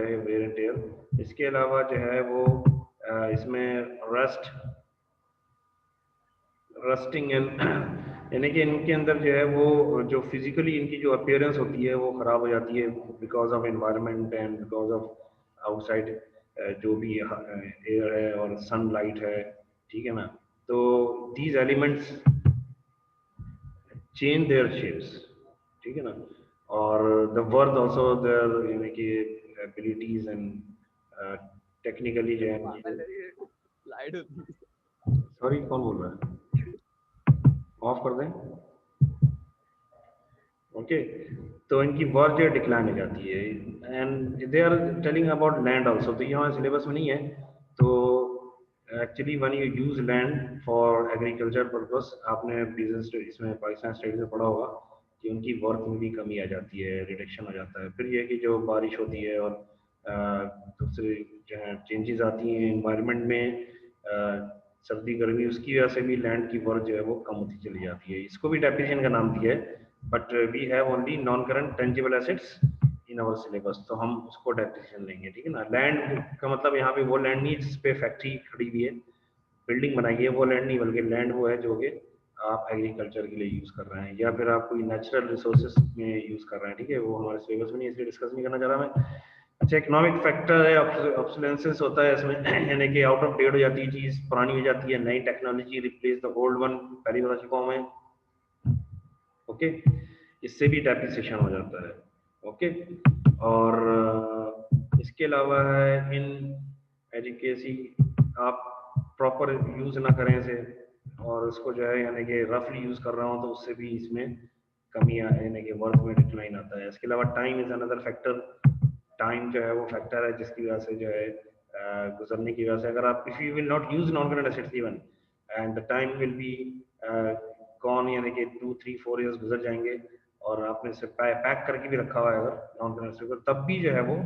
है where and tear. इसके अलावा जो है वो इसमें रस्टिंग एंड यानी कि इनके अंदर जो है वो जो फिजिकली इनकी जो अपीयरेंस होती है वो ख़राब हो जाती है because of environment and because of outside जो भी एयर है और सनलाइट है, ठीक है ना। तो these elements change their shapes, ठीक है ना। और द वर्थ ऑल्सो देयर यानी कि एबिलिटीज एंड टेक्निकली जो है। लाइट होती है। सॉरी, कौन बोल रहा है? ऑफ कर दें। ओके, तो इनकी वर्थ जो डिक्लाइन हो जाती है and they are telling about land also. तो यहाँ सिलेबस में नहीं है। तो actually when you use land for agriculture purpose, आपने बिजनेस इसमें पाकिस्तान स्टडीज में पढ़ा होगा कि उनकी वर्थ में भी कमी आ जाती है, रिडक्शन हो जाता है। फिर ये कि जो बारिश होती है और दूसरे जो है चेंजेस आती हैं इन्वायरमेंट में, सर्दी गर्मी, उसकी वजह से भी लैंड की वर्थ जो है वो कम होती चली जाती है। इसको भी डेप्रिसिएशन का नाम दिया है, but we have only non current tangible assets in our syllabus, तो हम उसको डेप्रिसिएशन लेंगे, ठीक है ना। लैंड का मतलब यहाँ पे वो लैंड नहीं जिस पे फैक्ट्री खड़ी हुई है, बिल्डिंग बनाई है, वो लैंड नहीं, बल्कि लैंड वो है जो कि आप एग्रीकल्चर के लिए यूज कर रहे हैं या फिर आप कोई नेचुरल रिसोर्सेज में यूज कर रहे हैं, ठीक है। वो हमारे सिलेबस में नहीं, इसलिए डिस्कस नहीं करना चाह रहा मैं। अच्छा, इकोनॉमिक फैक्टर है, ऑब्सोलेंसेस होता है इसमें यानी कि आउट ऑफ डेट हो जाती है चीज, पुरानी हो जाती है, नई technology replace the old one, पहली बता चुका हूं मैं। ओके, इससे भी डेप्रिसिएशन हो जाता है। ओके, और इसके अलावा है इन एजुकेशन आप प्रॉपर यूज ना करें इसे, और उसको जो है यानी कि रफली यूज कर रहा हूँ तो उससे भी इसमें कमी यानी कि वर्क में डिक्लाइन आता है। इसके अलावा time is another factor. Time जो है वो फैक्टर है जिसकी वजह से जो है गुजरने की वजह से, अगर आप if you will not use non current assets even and the time will be कौन यानी कि 2 3 4 ईयर्स गुजर जाएंगे और आपने इसे पैक करके भी रखा हुआ है अगर नॉन करंट एसेट को, तब भी जो है वो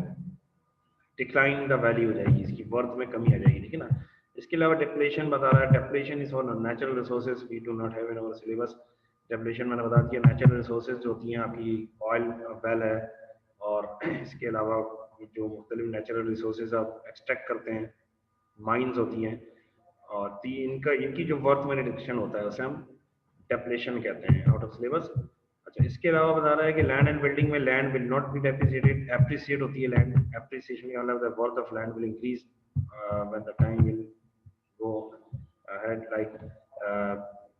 डिक्लाइन द वैल्यू हो जाएगी, इसकी वर्थ में कमी आ जाएगी, ठीक है ना। इसके अलावा डेप्लेशन बता रहा है, depletion is on natural resources we do not have in our syllabus. Depletion मैंने बता दिया, नेचुरल रिसोर्सेज जो होती हैं आपकी ऑयल वेल है, और इसके अलावा जो मुख्तलिफ नेचुरल रिसोर्सेज आप एक्सट्रैक्ट करते हैं, माइंस होती हैं, और इनका इनकी जो वर्थ में रिडक्शन होता है उसे हम डेप्लेशन कहते हैं, आउट ऑफ सिलेबस। अच्छा, इसके अलावा बता रहा है कि लैंड एंड बिल्डिंग में land will not be depreciated, appreciate होती है लैंड, एप्रिसिएशन का मतलब the worth of land will increase when the time will go ahead, like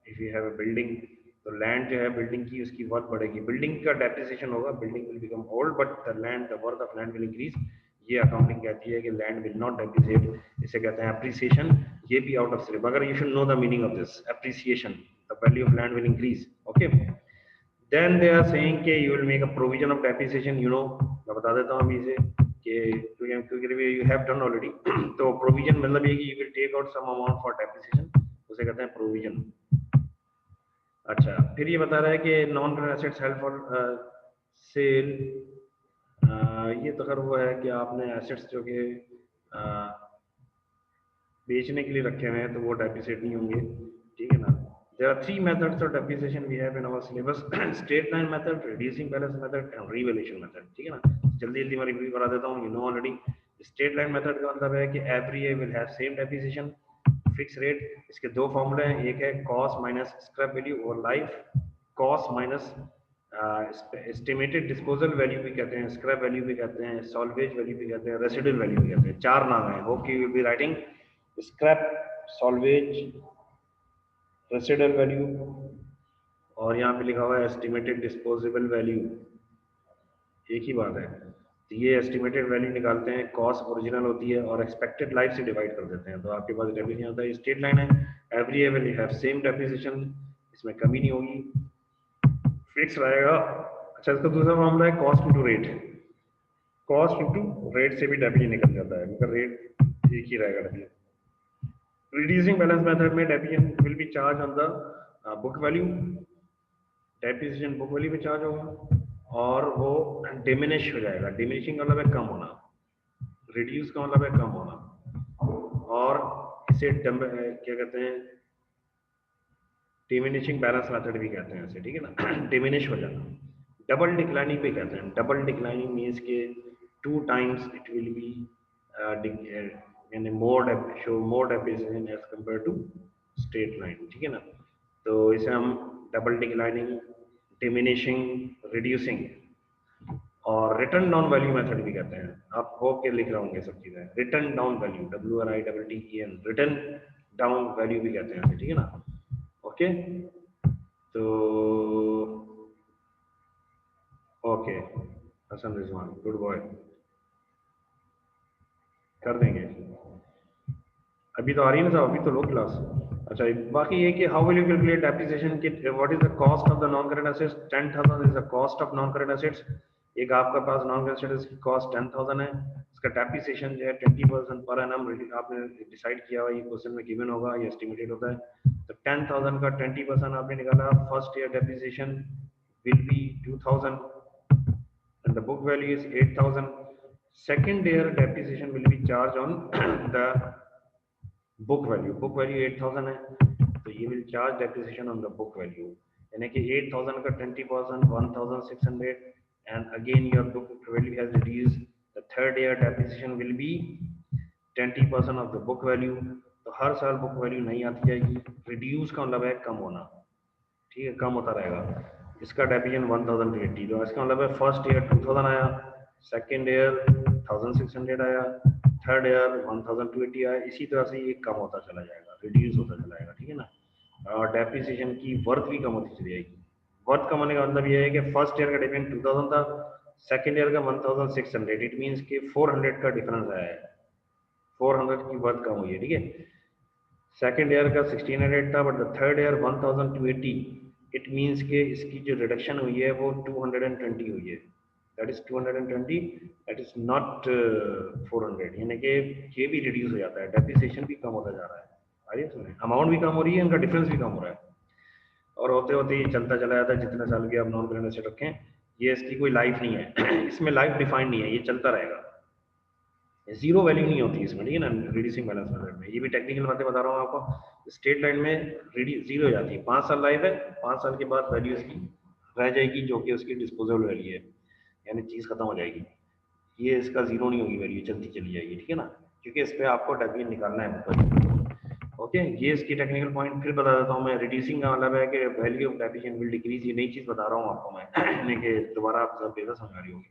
if you have a building, तो लैंड जो है बिल्डिंग की उसकी वर्थ बढ़ेगी, बिल्डिंग का डेप्रिसिएशन होगा, building will become old but the land the worth of land will increase. ये accounting कहती है कि लैंड विल नॉट डेप्रिसिएट, इसे कहते हैं एप्रिसिएशन। ये भी आउट ऑफ सिलेबस, अगर you should know the meaning of this appreciation, the value of land will increase. Okay, then they are saying कि you will make a provision of depreciation, you know, मैं बता देता हूं अभी इसे कि क्योंकि यू हैव डन ऑलरेडी। तो प्रोविजन मतलब ये कि you will take out some amount for depreciation, उसे कहते हैं प्रोविजन। अच्छा, फिर ये बता रहा है कि non current assets held for sale, ये तो खैर वो है कि आपने एसेट्स जो कि बेचने के लिए रखे हुए हैं तो वो डेप्रिसिएट नहीं होंगे, ठीक है ना। There are 3 methods of depreciation we have in our syllabus, straight line method, reducing balance method and revaluation method, ठीक है ना। जल्दी जल्दी मैं रिव्यू करा देता हूँ, you know already. Straight line method का मतलब है कि every year will have same depreciation, fix rate. इसके दो फॉर्मूले हैं, एक है cost minus scrap value over life, cost minus estimated disposal value भी कहते हैं, स्क्रैप वैल्यू भी कहते हैं, सॉल्वेज वैल्यू भी कहते हैं, रेसिडुअल वैल्यू भी कहते हैं। 4 नाम है, hope you will be writing scrap, salvage, residual value, और यहाँ पे लिखा हुआ है एस्टिमेटेड डिस्पोजेबल वैल्यू, एक ही बात है। तो ये एस्टिमेटेड वैल्यू निकालते हैं, कॉस्ट ओरिजिनल होती है और एक्सपेक्टेड लाइफ से डिवाइड कर देते हैं, तो आपके पास डेफिनेशन होता है। स्ट्रेट लाइन है, every year will have same depreciation, इसमें कमी नहीं होगी, फिक्स रहेगा। अच्छा, इसका दूसरा मामला है cost into rate, cost into rate से भी डेप्रिसिएशन निकल जाता है, मगर रेट एक ही रहेगा डेप्रिसिएशन। रिड्यूसिंग बैलेंस मेथड में depreciation will B charge on the book value, depreciation book value पे चार्ज होगा और वो डिमिनिश हो जाएगा। डिमिनिशिंग का मतलब है कम होना, रिड्यूस का मतलब है कम होना, और इसे क्या कहते हैं, डिमिनिशिंग बैलेंस मेथड भी कहते हैं इसे, ठीक है ना। डिमिनिश हो जाना। डबल डिक्लाइनिंग भी कहते हैं, डबल डिक्लाइनिंग मीन्स के 2 times it will be in a more show more depreciation as compared to straight line, ठीक है ना। तो इसे हम डबल डिक्लाइनिंग, डिमिनिशिंग, रिड्यूसिंग और रिटर्न डाउन वैल्यू मेथड भी कहते हैं। आप होप के लिख रहे होंगे सब चीजें। Written down value, WRITTEN, written down value भी कहते हैं, ठीक है ना। ओके, तो okay, Hasan Rizwan, good boy, कर देंगे। अभी तो आ रही है ना साहब, अभी तो लो क्लास। अच्छा, बाकी ये कि how will you calculate depreciation की, what is the cost of the non current assets. 10,000 is the cost of non current assets. एक आपका पास नॉन करंट एसेट्स की कॉस्ट 10,000 है, इसका डेप्रिसिएशन जो है 20% पर एनम आपने डिसाइड किया हुआ, ये क्वेश्चन में गिवन होगा, ये एस्टिमेटेड होता है। तो 10,000 का 20% आपने निकाला, first year depreciation will B 2,000 and the book value is 8,000. Second year depreciation will be charged on the book value. Book value 8,000 है, तो ये will charge depreciation on the book value, यानी कि 8,000 का 20% 1,600, and again your book value has reduced. The third year depreciation will be 20% of the book value. तो हर साल book value नहीं आती जाएगी, reduce का मतलब है कम होना, ठीक है, कम होता रहेगा। इसका डेप्रिसिएशन 1080, तो इसका मतलब है फर्स्ट ईयर 2000 आया, सेकेंड ईयर 1600 आया, थर्ड ईयर 1280 आया, इसी तरह से ये कम होता चला जाएगा, रिड्यूस होता चला जाएगा, ठीक है ना। और डेप्रिसिएशन की वर्थ भी कम होती चली जाएगी। वर्थ कम होने का मतलब ये है कि फर्स्ट ईयर का डेप्रिसिएशन 2000 था, सेकेंड ईयर का 1600, इट मीन्स कि 400 का डिफरेंस आया है, 400 की वर्थ कम हुई है, ठीक है। सेकेंड ईयर का 1600 था, but the third year 1280, it means के इसकी जो रिडक्शन हुई है वो 220 हुई है, that is 220, that is not 400, यानी कि ये भी रिड्यूस हो जाता है, डेप्रिसिएशन भी कम होता जा रहा है। आइए सुने, अमाउंट भी कम हो रही है, इनका डिफरेंस भी कम हो रहा है, और होते होते ही चलता चला जाता है। जितने साल भी आप नॉन करंट एसेट रखें, ये इसकी कोई लाइफ नहीं है इसमें लाइफ डिफाइंड नहीं है, ये चलता रहेगा, जीरो वैल्यू नहीं होती इसमें, ठीक है ना। रिड्यूसिंग बैलेंस मेथड में ये भी टेक्निकल बातें बता रहा हूँ आपको। स्टेट लाइन में जीरो हो जाती है, 5 साल लाइफ है, 5 साल के बाद वैल्यू इसकी रह जाएगी जो कि उसकी डिस्पोजेबल वैल्यू है, यानी चीज खत्म हो जाएगी। ये इसका जीरो नहीं होगी, वैल्यू चलती चली जाएगी, ठीक है ना, क्योंकि इस पर आपको डेप्रिसिएशन निकालना है मतलब। ओके, ये इसकी टेक्निकल पॉइंट फिर बता देता हूँ मैं। रिड्यूसिंग का मतलब है कि value of depreciation will decrease, ये नई चीज बता रहा हूँ आपको मैं यानी कि दोबारा आप सब बेहतर समझ रही होगी।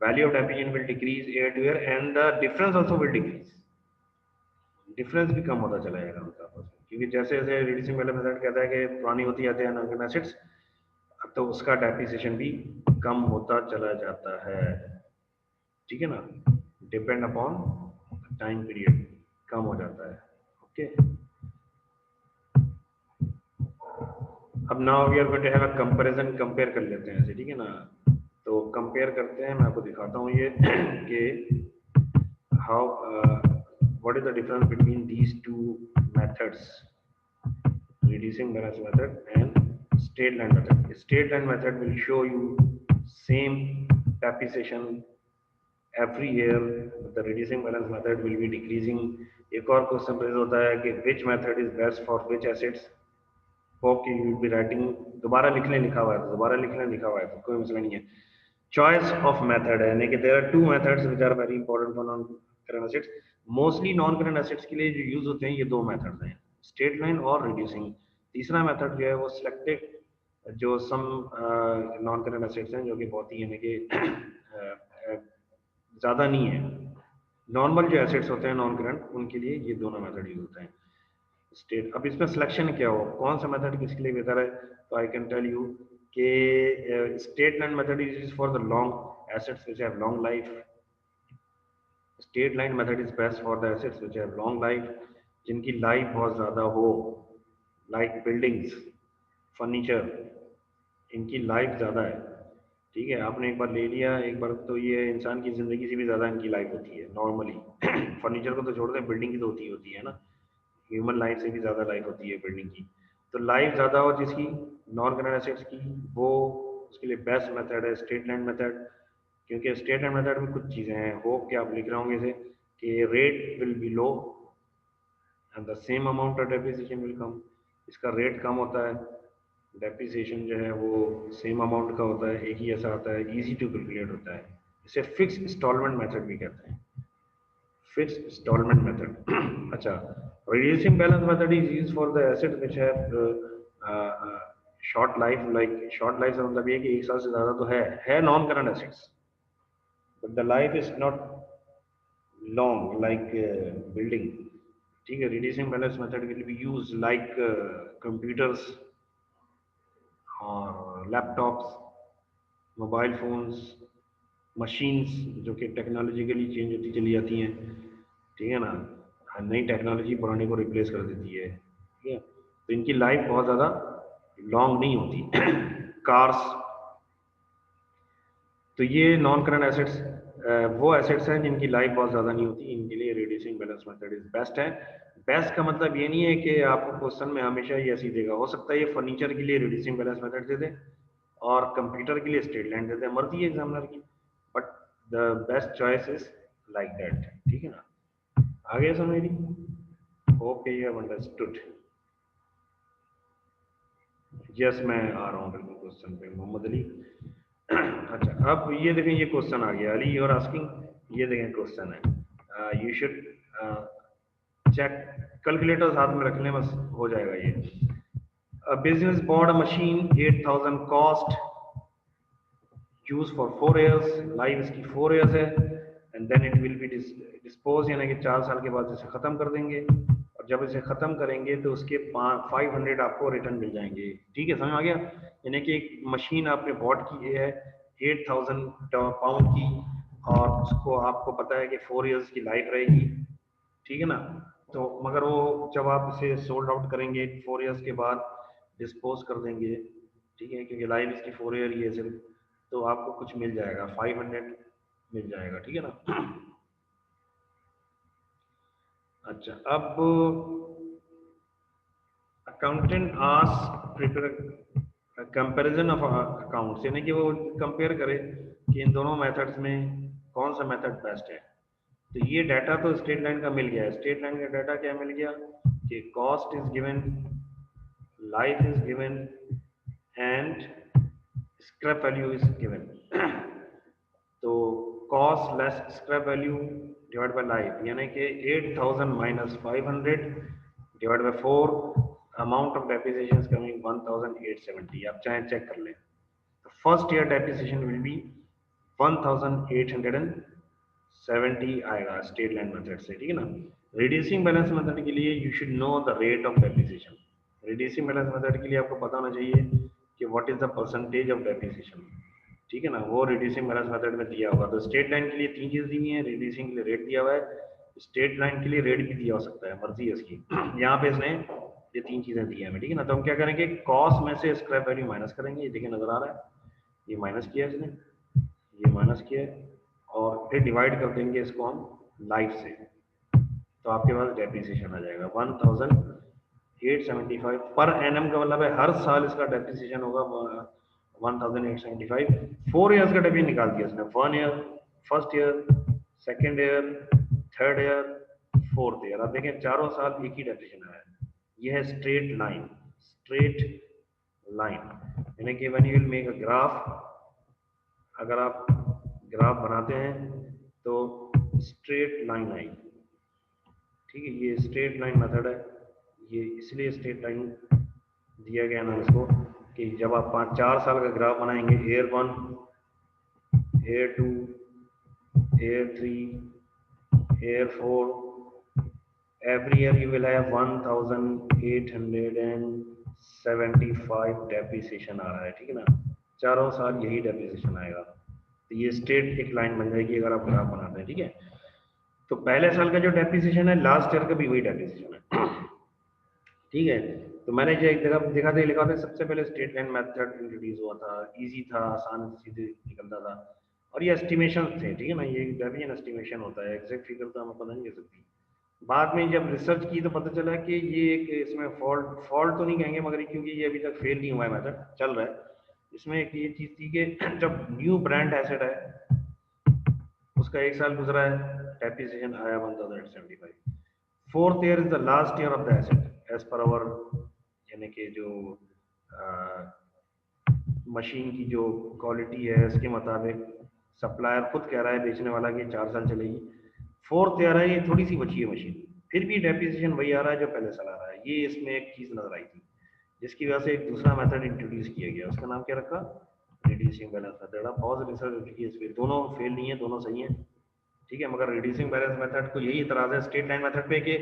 value of depreciation will decrease year to year and the difference also will decrease, difference भी कम होता चला जाएगा उनका आपस में, क्योंकि जैसे जैसे रिड्यूसिंग वैल्यू मेथड कहता है कि पुरानी होती जाती है नॉन करंट एसेट्स, तो उसका डेप्रिसिएशन भी कम होता चला जाता है, ठीक है ना, डिपेंड अपॉन टाइम पीरियड कम हो जाता है। ओके, अब now we are going to have a comparison, compare कर लेते हैं ऐसे, ठीक है ना। तो कंपेयर करते हैं, मैं आपको दिखाता हूँ ये कि how what is the difference between these two methods, reducing balance method and straight line method. Straight line method will show you same depreciation every year, the reducing balance method will be decreasing. एक और question raise होता है कि which method is best for which assets, hope you will be writing, दोबारा लिखने लिखा हुआ है तो दोबारा लिखने लिखा हुआ है तो कोई मसला नहीं है। चॉइस ऑफ मेथड है, यानी कि there are two methods which are very important for non current assets. Mostly non current assets के लिए जो यूज होते हैं ये दो मेथड्स हैं, स्ट्रेट लाइन और रिड्यूसिंग। तीसरा मेथड जो है वो सिलेक्टेड, जो सम नॉन करंट एसेट्स हैं जो कि बहुत ही यानी कि ज़्यादा नहीं है, नॉर्मल जो एसेट्स होते हैं नॉन करंट, उनके लिए ये दोनों मेथड यूज होते हैं। स्टेट, अब इसमें सिलेक्शन क्या हो, कौन सा मेथड किसके लिए बेहतर है, तो आई कैन टेल यू कि straight line method is used for the long assets which have long life. State line method is best for the assets which have long life, जिनकी लाइफ बहुत ज़्यादा हो, लाइक बिल्डिंग्स, फर्नीचर, इनकी life ज़्यादा है, ठीक है। आपने एक बार ले लिया, एक बार तो ये इंसान की ज़िंदगी से भी ज़्यादा इनकी लाइफ होती है नॉर्मली फर्नीचर को तो छोड़ दें, बिल्डिंग की तो होती है ना, ह्यूमन लाइफ से भी ज़्यादा लाइफ होती है बिल्डिंग की। तो लाइफ ज़्यादा हो जिसकी नॉन करंट एसेट्स की, वो उसके लिए बेस्ट मेथड है स्ट्रेट लाइन मेथड, क्योंकि स्ट्रेट लाइन मेथड में कुछ चीज़ें हैं, होप कि आप लिख रहे होंगे इसे, कि rate will be low and the same amount of depreciation will come. इसका रेट कम होता है, डेप्रिसिएशन जो है वो सेम अमाउंट का होता है, एक ही ऐसा आता है, ईजी टू कैलकुलेट होता है, इसे फिक्स इंस्टॉलमेंट मेथड भी कहते हैं, फिक्स इंस्टॉलमेंट मेथड। अच्छा, reducing balance method is used for the asset which have short life, like short life से मतलब ये कि एक साल से ज्यादा तो है non current assets, but the life is not long like building. ठीक है, reducing balance method will be use like computers और लैपटॉप्स, मोबाइल फोन्स, मशीन्स जो कि टेक्नोलॉजिकली चेंज होती चली जाती हैं, ठीक है ना, नई टेक्नोलॉजी पुराने को रिप्लेस कर देती है, ठीक है, तो इनकी लाइफ बहुत ज़्यादा लॉन्ग नहीं होती। कार्स, तो ये नॉन करंट एसेट्स वो एसेट्स हैं जिनकी लाइफ बहुत ज़्यादा नहीं होती, इनके लिए reducing balance method is best है। बेस्ट का मतलब ये नहीं है कि आपको क्वेश्चन में हमेशा ये ऐसी देगा, हो सकता है ये फर्नीचर के लिए रिड्यूसिंग बैलेंस मेथड दे दे और कंप्यूटर के लिए स्ट्रेट लाइन दे दे, मर्जी है एग्जामिनर की, but the best choice is like that, ठीक है ना। आगे समझ मेरी, hope you have understood. Yes, मैं आ रहा हूँ बिल्कुल क्वेश्चन पे, मोहम्मद अली। अच्छा, अब ये देखें, ये क्वेश्चन आ गया, अली यू आर आस्किंग, ये देखें क्वेश्चन है, यू शुड चेक, कैलकुलेटर साथ में रख लें बस, हो जाएगा ये। Business bought machine 8000 cost, use for 4 years, life इसकी 4 years है, and then it will be dispose, यानी कि 4 साल के बाद इसे खत्म कर देंगे, और जब इसे खत्म करेंगे तो उसके 500 आपको रिटर्न मिल जाएंगे, ठीक है, समझ आ गया। यानी कि एक मशीन आपने बॉट की है 8000 पाउंड की, और उसको आपको पता है कि 4 years की लाइफ रहेगी, ठीक है ना, तो मगर वो जब आप इसे सोल्ड आउट करेंगे 4 years के बाद डिस्पोज कर देंगे, ठीक है, क्योंकि लाइफ इसकी 4 year ही है सिर्फ, तो आपको कुछ मिल जाएगा, 500 मिल जाएगा, ठीक है ना। अच्छा, अब accountant has prepare comparison of accounts, यानी कि वो कंपेयर करे कि इन दोनों मेथड्स में कौन सा मेथड बेस्ट है। तो ये डाटा तो स्टेट लाइन का मिल गया है, स्टेट लाइन का डाटा क्या मिल गया कि cost is given, life is given, and scrap value is given. तो cost less scrap value divide by life, यानी कि 8000 minus 500 divide by 4, amount of depreciation is coming 1870, आप चाहे चेक कर लें। तो first year depreciation will be 1870 आएगा state line method से, ठीक है ना। रिड्यूसिंग बैलेंस मेथड के लिए you should know the rate of depreciation, reducing balance method के लिए आपको पता होना चाहिए कि what is the percentage of depreciation, ठीक है ना, वो रिड्यूसिंग बैलेंस मेथड में दिया होगा। तो स्टेट लाइन के लिए 3 चीज दी हुई है, रिड्यूसिंग के लिए रेट दिया हुआ है, स्टेट लाइन के लिए रेट भी दिया हो सकता है, मर्जी है इसकी। यहाँ पे इसने ये 3 चीजें दी है हमें, ठीक है ना। तो हम क्या करेंगे, कॉस्ट में से स्क्रैप वैल्यू माइनस करेंगे, ये देखिए नजर आ रहा है, ये माइनस किया इसने, ये माइनस किया है, और फिर डिवाइड कर देंगे इसको हम लाइफ से, तो आपके पास डेप्रिसिएशन आ जाएगा 1875 पर एनम का मतलब है हर साल इसका डेप्रिसिएशन होगा 1875। 4 ईयर्स का डेप्री निकाल दिया इसने, 1 year, first year, second year, third year, fourth year. अब देखें चारों साल एक ही डेप्रिसिएशन आया है, यह है स्ट्रेट लाइन, स्ट्रेट लाइन, यानी कि when you will make a graph, अगर आप ग्राफ बनाते हैं तो स्ट्रेट लाइन आएगी, ठीक है, ये स्ट्रेट लाइन मेथड है, ये इसलिए स्ट्रेट लाइन दिया गया ना इसको कि जब आप 4 साल का ग्राफ बनाएंगे, year 1, year 2, year 3, year 4, every year you will have 1875 depreciation आ रहा है, ठीक है ना, चारों साल यही डेप्रिसिएशन आएगा, तो ये स्ट्रेट एक लाइन बन जाएगी अगर आप ग्राफ बनाते हैं, ठीक है। तो पहले साल का जो डेप्रिसिएशन है लास्ट ईयर का भी वही डेप्रिसिएशन है, ठीक है। तो मैंने जो एक जगह देखा था, लिखा था सबसे पहले स्ट्रेट लाइन मेथड इंट्रोड्यूस हुआ था, इजी था, आसान सीधे निकलता था, और ये एस्टिमेशन थे, ठीक है ना, ये डेविएशन एस्टिमेशन होता है, एग्जैक्ट फिगर तो हम पता नहीं कर सकती। बाद में जब रिसर्च की तो पता चला कि ये एक इसमें फॉल्ट तो नहीं कहेंगे, मगर क्योंकि ये अभी तक फेल नहीं हुआ है, मेथड चल रहा है। इसमें एक ये चीज थी कि जब न्यू ब्रांड एसेट है उसका 1 साल गुजरा है, डेप्रिसिएशन आया 1875, fourth year is the last year of the asset as per our, यानी कि जो मशीन की जो क्वालिटी है उसके मुताबिक सप्लायर खुद कह रहा है बेचने वाला कि 4 साल चलेगी। फोर्थ ईयर है, ये थोड़ी सी बची है मशीन, फिर भी डेप्रिसिएशन वही आ रहा है जो पहले साल आ रहा है। ये इसमें एक चीज नजर आई थी, जिसकी वजह से एक दूसरा मेथड इंट्रोड्यूस किया गया, उसका नाम क्या रखा, रिड्यूसिंग बैलेंस मेथड। अब बहुत रिसर्च की इस पे, दोनों फेल नहीं है, दोनों सही है, ठीक है। मगर रिड्यूसिंग बैलेंस मेथड को यही इतराज है स्ट्रेट लाइन मेथड पे कि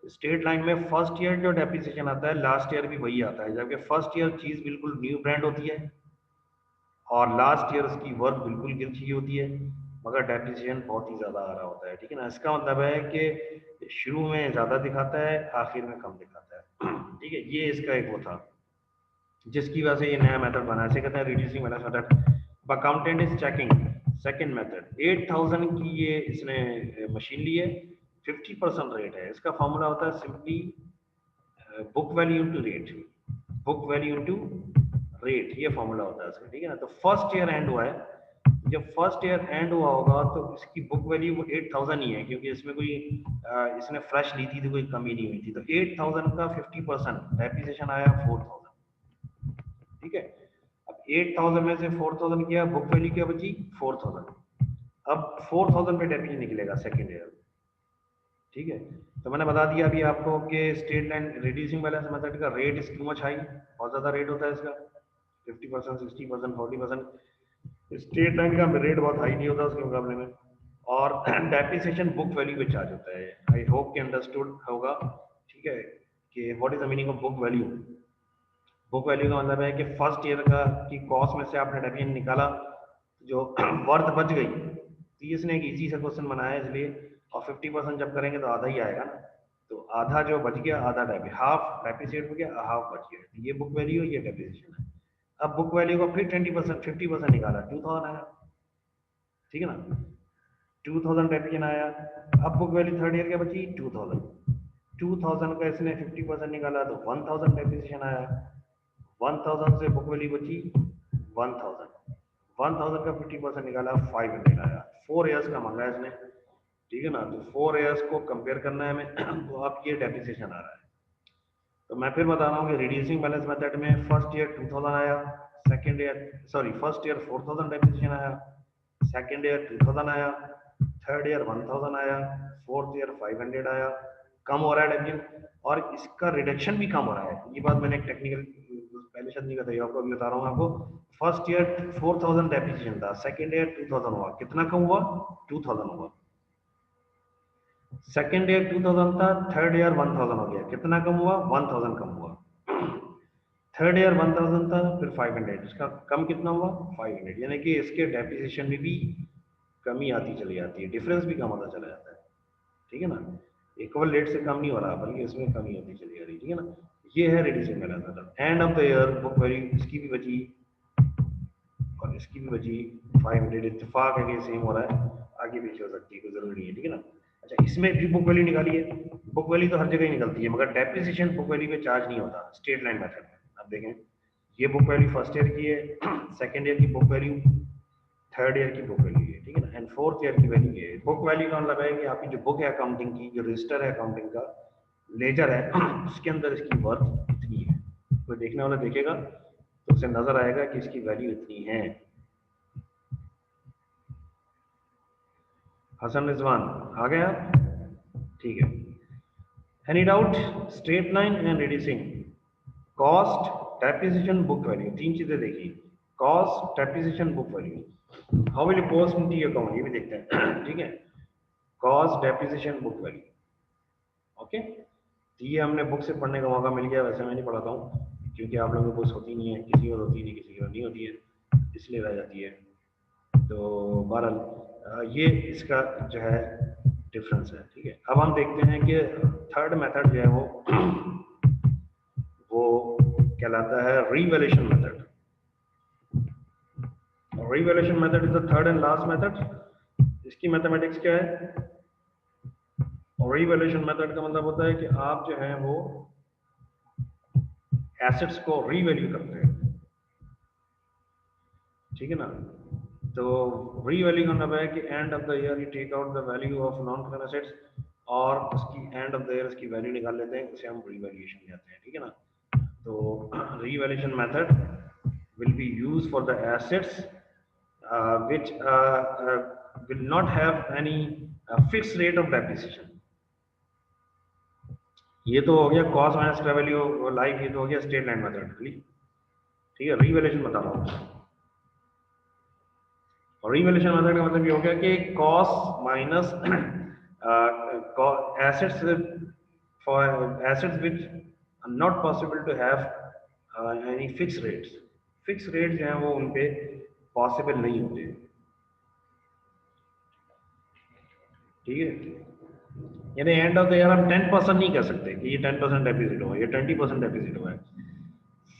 स्ट्रेट लाइन में फर्स्ट ईयर जो डेप्रिसिएशन आता है लास्ट ईयर भी वही आता है, जबकि फर्स्ट ईयर चीज बिल्कुल न्यू ब्रांड होती है और लास्ट ईयर उसकी वर्क बिल्कुल गिर चुकी होती है, मगर डेप्रिसिएशन बहुत ही ज्यादा आ रहा होता है, ठीक है ना। इसका मतलब है कि शुरू में ज्यादा दिखाता है, आखिर में कम दिखाता है, ठीक है। ये इसका एक वो था जिसकी वजह से ये नया मेथड बना है, इसे कहते हैं reducing balance method. Accountant is checking second method, 8000 की ये इसने मशीन ली है, 50% रेट है, इसका फॉर्मूला होता है simply book value into rate, book value into rate, ये फॉर्मूला होता है इसका, ठीक है ना। तो फर्स्ट ईयर एंड हुआ है, जब फर्स्ट ईयर एंड हुआ होगा तो इसकी बुक वैल्यू 8000 ही है, क्योंकि इसमें कोई इसने फ्रेश ली थी तो कोई कमी नहीं हुई थी। तो 8000 का 50% डेप्रिसिएशन आया 4000, ठीक है। अब 8000 में से 4000 किया, बुक वैल्यू क्या बची 4000। अब 4000 पे डेप्रिसिएशन निकलेगा सेकेंड ईयर, ठीक है। तो मैंने बता दिया अभी आपको कि straight line reducing balance method का rate is too much high, बहुत ज्यादा रेट होता है इसका, 50%, 60%, 40%। स्टेट लाइन का रेट बहुत हाई नहीं होता उसके मुकाबले में, और डेप्रिसिएशन बुक वैल्यू पे चार्ज होता है। आई होप कि अंडरस्टूड होगा, ठीक है, कि what is the meaning of book value. Book value का मतलब है कि फर्स्ट ईयर का की कॉस्ट में से आपने डेप्रिसिएशन निकाला, जो वर्थ बच गई, तो इसने एक इजी सा क्वेश्चन बनाया है इसलिए, और 50% जब करेंगे तो आधा ही आएगा ना, तो आधा जो बच गया, आधा डेप्री, हाफ डेप्रिसिएट हो गया, हाफ बच गया, तो ये बुक वैल्यू है, ये डेप्रिसिएशन है। अब बुक वैल्यू का फिर 20%, 50% निकाला, 2000 आया, ठीक है ना, 2000 डेप्रिसिएशन आया। अब बुक वैल्यू थर्ड ईयर क्या बची 2000, 2000 का इसने 50% निकाला तो 1000 डेप्रिसिएशन आया, 1000 से बुक वैल्यू बची 1000, 1000 का 50% निकाला 500 आया। 4 इयर्स का मांगा है इसने, ठीक है ना। तो 4 इयर्स को कंपेयर करना है हमें, तो अब ये डेप्रिसिएशन आ रहा है। तो मैं फिर बता रहा हूँ कि रिड्यूसिंग बैलेंस मेथड में फर्स्ट ईयर 2000 आया, second year sorry first year 4000 depreciation आया, सेकंड ईयर 2000 आया, थर्ड ईयर 1000 आया, फोर्थ ईयर 500 आया। कम हो रहा है लेकिन, और इसका रिडक्शन भी कम हो रहा है। ये बात मैंने एक टेक्निकल पहले शायद नहीं बताई आपको, अभी बता रहा हूँ आपको। फर्स्ट ईयर 4000 डेप्रिसिएशन था, सेकंड ईयर 2000 हुआ, कितना कम हुआ 2000 हुआ। सेकेंड ईयर 2000 था, थर्ड ईयर 1000 हो गया, कितना कम हुआ 1000 कम हुआ। थर्ड ईयर 1000 था, फिर 500, इसका कम कितना हुआ 500, यानी कि इसके डेप्रिसिएशन में भी कमी आती चली जाती है, डिफरेंस भी कम होता चला जाता है, ठीक है ना। इक्वल रेट से कम नहीं हो रहा, बल्कि इसमें कमी होती चली जा रही है, ठीक है ना। ये है reducing balance method. And of the year book value इसकी भी बची और इसकी भी बची 500, इत्तेफाक है कि सेम हो रहा है, आगे पीछे हो सकती है, कोई जरूरी नहीं है, ठीक है ना। अच्छा, इसमें भी बुक वैल्यू निकाली है, बुक वैल्यू तो हर जगह ही निकलती है, मगर डेप्रिसिएशन बुक वैल्यू पे चार्ज नहीं होता स्ट्रेट लाइन मेथड में। अब देखें, ये बुक वैल्यू फर्स्ट ईयर की है, सेकंड ईयर की बुक वैल्यू, थर्ड ईयर की बुक वैल्यू है, ठीक है ना, एंड फोर्थ ईयर की वैल्यू है। बुक वैल्यू का मतलब है कि आपकी जो बुक है अकाउंटिंग की, जो रजिस्टर है अकाउंटिंग का, लेजर है, उसके अंदर इसकी वर्थ इतनी है। कोई देखने वाला देखेगा तो उसे नजर आएगा कि इसकी वैल्यू इतनी है। हसन रिजवान आ गया, ठीक है। Any doubt, straight line and reducing, cost, depreciation, book value, तीन चीजें देखी, cost, depreciation, book value. How will you post into your account, ये भी देखते हैं, ठीक है। Cost, depreciation, book value, okay. तो ये हमने बुक से पढ़ने का मौका मिल गया, वैसे मैं नहीं पढ़ाता हूँ क्योंकि आप लोगों को बुक्स होती नहीं है, किसी और होती नहीं, किसी और नहीं होती है, इसलिए रह जाती है। तो बहरहाल ये इसका जो है डिफरेंस है, ठीक है। अब हम देखते हैं कि थर्ड मेथड जो है वो कहलाता है revaluation method. Revaluation method is the third and last method. इसकी मैथमेटिक्स क्या है, और रीवैल्यूएशन मेथड का मतलब होता है कि आप जो है वो एसेट्स को रीवैल्यू करते हैं, ठीक है ना। तो रीवैल्यू का मतलब है कि end of the year you take out the value of non current assets और उसकी एंड ऑफ द ईयर उसकी वैल्यू निकाल लेते हैं, उसे हम रीवैल्यूएशन कहते हैं, ठीक है ना। तो revaluation method will be used for the assets which will not have any fixed rate of depreciation. ये तो हो गया कॉस्ट माइनस वैल्यू लाइफ, ये तो हो गया स्ट्रेट लाइन मेथड। ठीक है, रीवैल्यूएशन बता रहा हूँ। और रीवैल्यूएशन मेथड का मतलब ये हो गया कि cost minus assets for assets which not possible to have any fix rates. Fix rate जो है वो उनपे पॉसिबल नहीं होते। ठीक है, यानी एंड ऑफ द ईयर हम 10% नहीं कर सकते कि ये 10% डेफिसिट हुआ, ये 20% डेफिसिट हुआ है।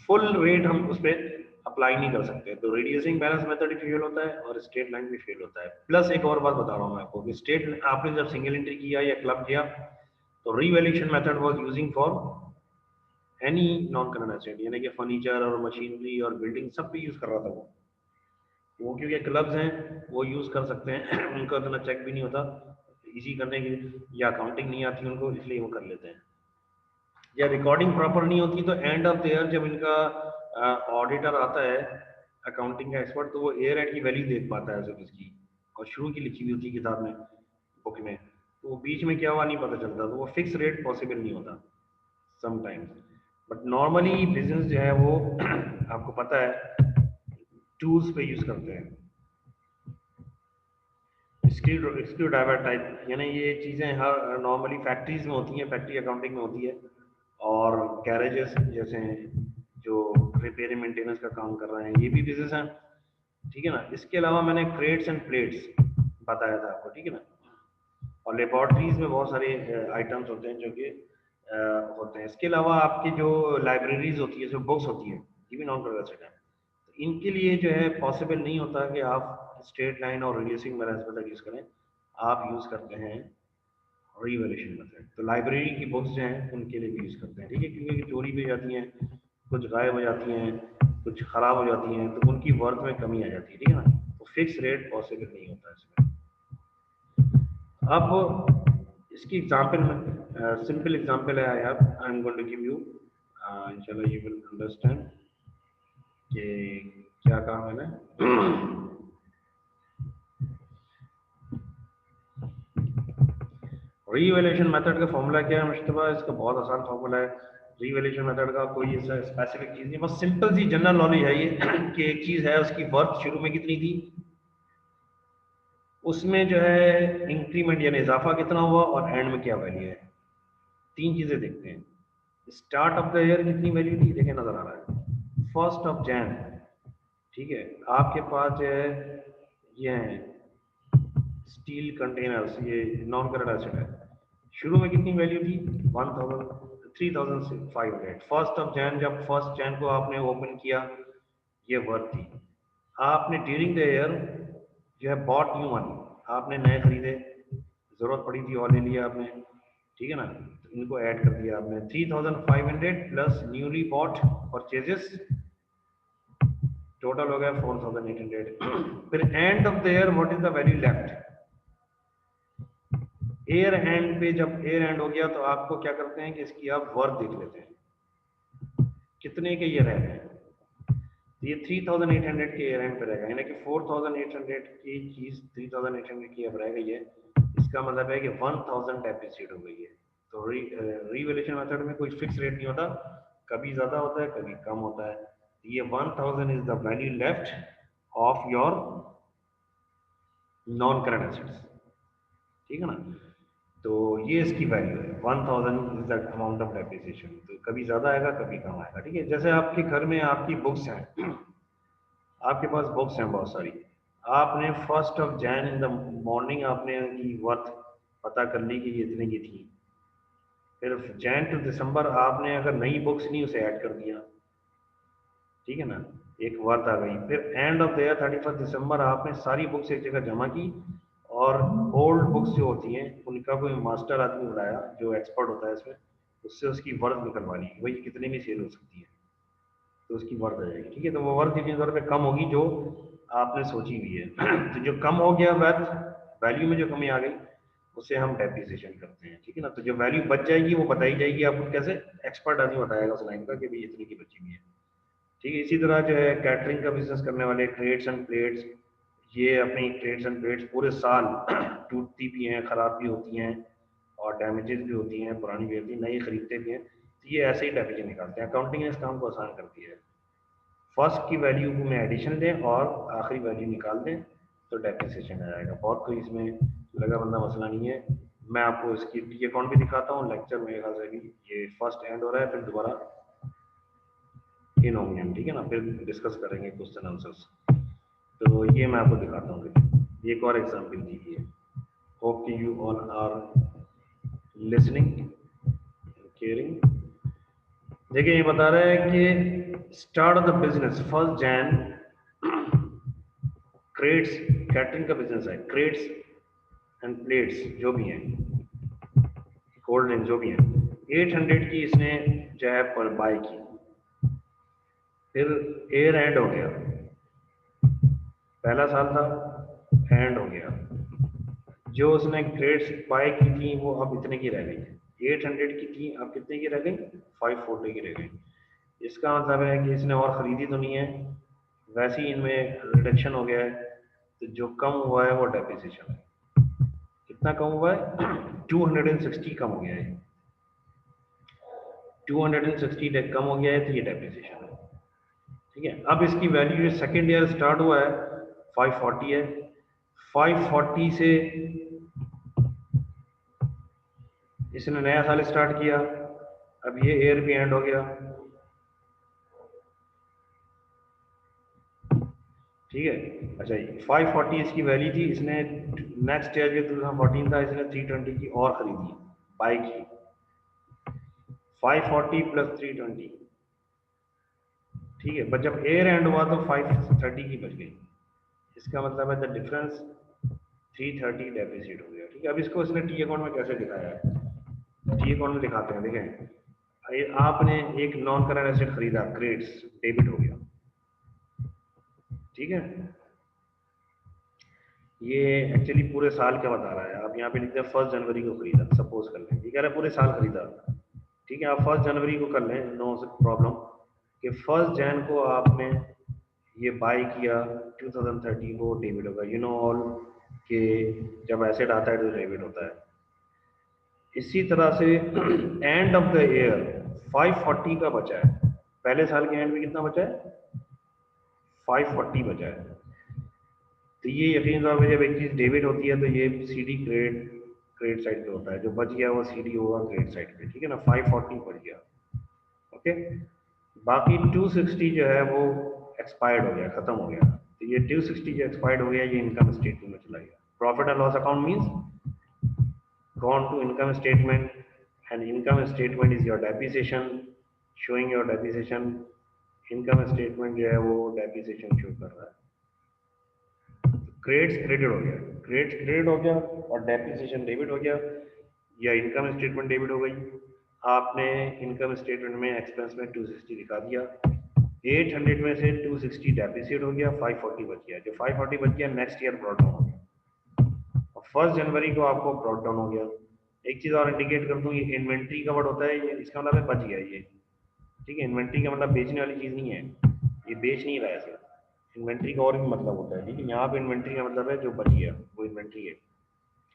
फुल रेट हम उस पर अप्लाई नहीं कर सकते। तो रिड्यूसिंग बैलेंस मेथड भी फेल होता है और स्ट्रेट लाइन भी फेल होता है। प्लस एक और बात बता रहा हूँ मैं आपको कि स्ट्रेट आपने जब सिंगल एंट्री किया या क्लब किया तो revaluation method was using for any non current asset, यानी कि फर्नीचर और मशीनरी और बिल्डिंग सब पे यूज कर रहा था वो क्योंकि क्लब्स हैं वो यूज कर सकते हैं उनका इतना चेक भी नहीं होता इजी करने की, या अकाउंटिंग नहीं आती उनको, इसलिए वो कर लेते हैं। या रिकॉर्डिंग प्रॉपर नहीं होती तो एंड ऑफ द ईयर जब इनका ऑडिटर आता है अकाउंटिंग का एक्सपर्ट, तो वो ईयर एंड की वैल्यू देख पाता है सिर्फ इसकी, और शुरू की लिखी हुई होती है किताब में, बुक में, तो वो बीच में क्या हुआ नहीं पता चलता, तो वो फिक्स रेट पॉसिबल नहीं होता समटाइम्स। बट नॉर्मली बिजनेस जो है वो आपको पता है टूल्स पे यूज करते हैं। स्क्रू ड्राइवर टाइप, यानी ये चीज़ें हर नॉर्मली फैक्ट्रीज में होती हैं, फैक्ट्री अकाउंटिंग में होती है, और गैरेजेस जैसे जो रिपेयर मेंटेनेंस का काम कर रहे हैं ये भी बिजनेस है। ठीक है ना, इसके अलावा मैंने क्रेट्स एंड प्लेट्स बताया था आपको। ठीक है ना, और लेबोरेटरीज में बहुत सारे आइटम्स होते हैं जो कि होते हैं। इसके अलावा आपकी जो लाइब्रेरीज होती है, जो बुक्स होती है, ये भी नॉन करेक्ट है। इनके लिए जो है पॉसिबल नहीं होता कि आप स्ट्रेट लाइन और रिड्यूसिंग बैलेंस मेथड यूज करें, आप यूज करते हैं रीवैल्यूएशन मेथड। तो लाइब्रेरी की बुक्स जो हैं उनके लिए भी यूज करते हैं। ठीक है, क्योंकि चोरी भी जाती हैं, कुछ गायब हो जाती हैं, कुछ खराब हो जाती हैं, तो उनकी वर्थ में कमी आ जाती है। ठीक है ना, तो फिक्स रेट पॉसिबल नहीं होता इसमें। अब इसकी एग्जांपल में सिंपल एग्जांपल है I am going to give you, इंशाल्लाह यू विल अंडरस्टैंड कि क्या कहा मैंने। रीवैल्यूएशन मेथड का फॉर्मूला क्या है मुश्तबा? इसका बहुत आसान फॉर्मूला है। रीवैल्यूएशन मेथड का कोई ऐसा स्पेसिफिक चीज नहीं, बस सिंपल सी जनरल नॉलेज है ये कि एक चीज है उसकी वर्थ शुरू में कितनी थी, उसमें जो है इंक्रीमेंट यानी इजाफा कितना हुआ, और एंड में क्या वैल्यू है। तीन चीजें देखते हैं। स्टार्ट ऑफ द ईयर कितनी वैल्यू थी, देखे नजर आ रहा है, 1 जैन। ठीक है, आपके पास जो है ये है स्टील कंटेनर्स, ये नॉन करंट एसेट है, शुरू में कितनी वैल्यू थी 3500। 1 जैन, जब 1 जैन को आपने ओपन किया ये वर्थ थी। आपने ड्यूरिंग द ईयर जो है बॉट न्यू वन, आपने नए खरीदे, जरूरत पड़ी थी और ले लिया आपने। ठीक है ना, तो इनको ऐड कर दिया आपने 3500 plus newly bought purchases, total हो गया 4800। फिर end of the year what is the value left. Year end पे जब एयर एंड हो गया तो आपको क्या करते हैं कि इसकी आप वर्थ देख लेते हैं कितने के ये रह गए। तो ये 3800 के एयर एंड पे रहेगा, यानी कि 4800 की चीज 3800 की अब रह गई है, इसका मतलब है कि 1000 डेप्रिसिएट हो गई है। तो रीवैल्यूएशन मेथड में कोई फिक्स रेट नहीं होता, कभी ज्यादा होता है कभी कम होता है। ये 1000 is the value left of your non current assets. ठीक है ना, तो ये इसकी वैल्यू है 1000 is the amount of depreciation. तो कभी ज्यादा आएगा कभी कम आएगा। ठीक है, जैसे आपके घर में आपकी बुक्स हैं आपके पास बुक्स हैं बहुत सारी, आपने 1 जैन इन द मॉर्निंग आपने उनकी वर्थ पता कर ली कि ये इतने की थी। फिर जैन टू दिसंबर आपने अगर नई बुक्स नहीं उसे ऐड कर दिया, ठीक है ना, एक वर्थ आ गई। फिर एंड ऑफ द ईयर 31 दिसंबर आपने सारी बुक्स एक जगह जमा की, और ओल्ड बुक्स जो होती हैं उनका कोई मास्टर आदमी बुलाया जो एक्सपर्ट होता है इसमें, उससे उसकी वर्थ निकलवा ली, वही कितने में सेल हो सकती है, तो उसकी वर्थ आ जाएगी। ठीक है, तो वो वर्थ इतनी दर पे कम होगी जो आपने सोची हुई है। तो जो कम हो गया वर्थ, वैल्यू में जो कमी आ गई उसे हम डेप्रिसिएशन करते हैं। ठीक है ना, तो जो वैल्यू बच जाएगी वो बताई जाएगी आपको कैसे, एक्सपर्ट आदमी बताएगा उस लाइन का कि भाई इतनी की बची हुई है। ठीक है, इसी तरह जो है कैटरिंग का बिजनेस करने वाले ट्रेड्स एंड प्लेट्स, ये अपनी ट्रेड्स एंड पेड्स पूरे साल टूटती भी हैं, ख़राब भी होती हैं और डैमेजेस भी होती हैं, पुरानी भी होती हैं, नई खरीदते भी हैं, तो ये ऐसे ही डेफिनेशन निकालते हैं। अकाउंटिंग ने इस काम को आसान करती है। फर्स्ट की वैल्यू को में एडिशन दें और आखिरी वैल्यू निकाल दें तो डेप्रिसिएशन आ जाएगा। बहुत कोई इसमें लगा बंदा मसला नहीं है। मैं आपको इसकी टी अकाउंट भी दिखाता हूँ लेक्चर, मेरे ख्याल से भी ये फर्स्ट एंड हो रहा है, फिर दोबारा इन होंगे हम, ठीक है ना, फिर डिस्कस करेंगे क्वेश्चन आंसर्स। तो ये मैं आपको दिखाता हूँ, देखिए एक और एग्जाम्पल दीजिए। होप कि you all are listening caring. देखिए ये बता रहा है कि start the business first Jain, crates, catering का बिजनेस है, क्रेट्स एंड प्लेट्स जो भी हैं, कोल्ड ड्रिंक जो भी हैं, 800 की इसने जो है पर बाय की। फिर एयर एंड हो गया, पहला साल था, एंड हो गया, जो उसने क्रेट्स बाय की थी वो अब इतने की रह गई, 800 की थी अब कितने की रह गई, 540 की रह गई। इसका मतलब है कि इसने और ख़रीदी तो नहीं है, वैसे ही इनमें रिडक्शन हो गया है, तो जो कम हुआ है वो डेप्रिसिएशन है। कितना कम हुआ है 260 कम हो गया है, 260 कम हो गया है, तो ये डेप्रिसिएशन है। ठीक है, अब इसकी वैल्यू सेकेंड ईयर स्टार्ट हुआ है 540 है, 540 से इसने नया साल स्टार्ट किया, अब ये ईयर भी एंड हो गया, ठीक है। अच्छा, 540 इसकी वैल्यू थी, इसने नेक्स्ट ईयर जो 2014 था इसने 320 की और खरीदी, बाई की, 540 प्लस 320, ठीक है। बट जब एयर एंड हुआ तो 530 की बच गई, इसका मतलब है द डिफरेंस 330 डेफिसिट हो गया, ठीक है। अब इसको इसने टी अकाउंट में कैसे दिखाया है, टी अकाउंट में दिखाते हैं, देखें। आपने एक नॉन करंट एसेट खरीदा, क्रेड्स, डेबिट हो गया, ठीक है। ये एक्चुअली पूरे साल का बता रहा है, आप यहाँ पे लिखते हैं 1 जनवरी को खरीदा, सपोज कर लें, ये कह रहा है पूरे साल खरीदा, ठीक है। आप 1 जनवरी को कर लें, नो प्रॉब्लम, कि 1 जन को आपने ये बाय किया, 2030 को डेबिट होगा, यू नो ऑल कि जब एसेट आता है तो डेबिट होता है। इसी तरह से एंड ऑफ द ईयर 540 का बचा है, पहले साल के एंड में कितना बचा है, 540 बचा है। तो ये यकीन तौर पर जब एक चीज़ डेबिट होती है तो ये सीडी क्रेडिट, क्रेडिट साइड पे होता है, जो बच गया वो सीडी होगा क्रेडिट साइड पे, ठीक है ना। 540 बच गया, ओके। बाकी 260 जो है वो एक्सपायर्ड हो गया, खत्म हो गया, तो ये 260 जो एक्सपायर्ड हो गया ये इनकम स्टेटमेंट में चला गया। Profit and loss account means gone to income statement, and income statement is your depreciation, showing your depreciation, income statement जो है वो डेप्रिसिएशन शो कर रहा है। क्रेडिट्स क्रेडिट हो गया, क्रेडिट क्रेडिट हो गया और डेप्रिसिएशन डेबिट हो गया, या इनकम स्टेटमेंट डेबिट हो गई। आपने इनकम स्टेटमेंट में एक्सपेंस में 260 दिखा दिया, 800 में से 260 डेप्रिसिएट हो गया, 540 बच गया, जो 540 बच गया नेक्स्ट ईयर ब्रॉट डाउन हो गया, और 1 जनवरी को आपको ब्रॉट डाउन हो गया। एक चीज़ और इंडिकेट कर दूँ, ये इन्वेंट्री कवर्ड होता है, ये इसका मतलब है बच गया ये, ठीक है। इन्वेंट्री का मतलब बेचने वाली चीज़ नहीं है, ये बेच नहीं रहा है सर, इन्वेंट्री का और भी मतलब होता है, ठीक है। यहाँ पे इन्वेंट्री का मतलब है जो बच गया वो इन्वेंट्री है।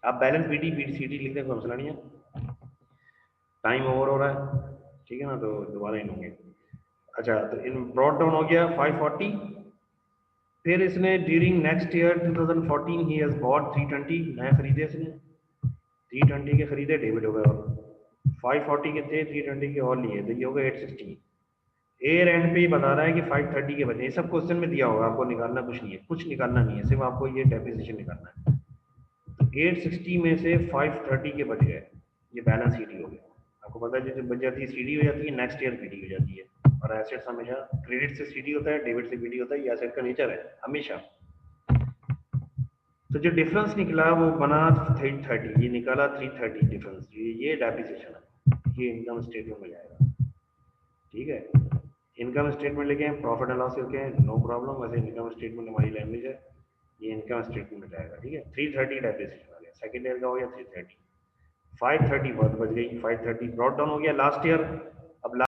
आप बैलेंस बीटी बीटी सीटी लिखते हैं कोई मसला नहीं है। टाइम ओवर हो रहा है, ठीक है ना, तो दोबारा इन होंगे। अच्छा, तो इन ब्रॉट डाउन हो गया 540, फिर इसने during next year 2014 he has bot 320, नए खरीदे इसने, 320 के खरीदे, डेबिट हो गए, और 540 के थे, 320 के और लिए, तो ये हो गए 860। एयर एंड पे ही बता रहा है कि 530 के बचे, ये सब क्वेश्चन में दिया होगा, आपको निकालना कुछ नहीं है, कुछ निकालना नहीं है, सिर्फ आपको ये डेप्रिसिएशन निकालना है। तो 860 में से 530 के बच गए, ये बैलेंस सीडी हो गया। आपको पता है जब बच जाती है सीडी हो जाती है, नेक्स्ट ईयर पीडी हो जाती है, और एसेट्स हमेशा क्रेडिट से सीडी होता है, डेबिट से पीडी होता है, ये एसेट का नेचर है हमेशा। तो जो डिफरेंस निकला वो बना 330, ये निकाला 330 डिफरेंस, ये डेप्रिसिएशन है, ये इनकम स्टेटमेंट में जाएगा, ठीक है। इनकम स्टेटमेंट लिखें, प्रॉफिट एंड लॉस लिखें, नो प्रॉब्लम, वैसे इनकम स्टेटमेंट हमारी लैंग्वेज है, ये इनकम स्टेटमेंट में जाएगा, ठीक है। 330 डेप्रिसिएशन आ गया, सेकेंड ईयर का हो गया 330, 530 बहुत बच गई, 530 ब्रॉट डाउन हो गया लास्ट ईयर। अब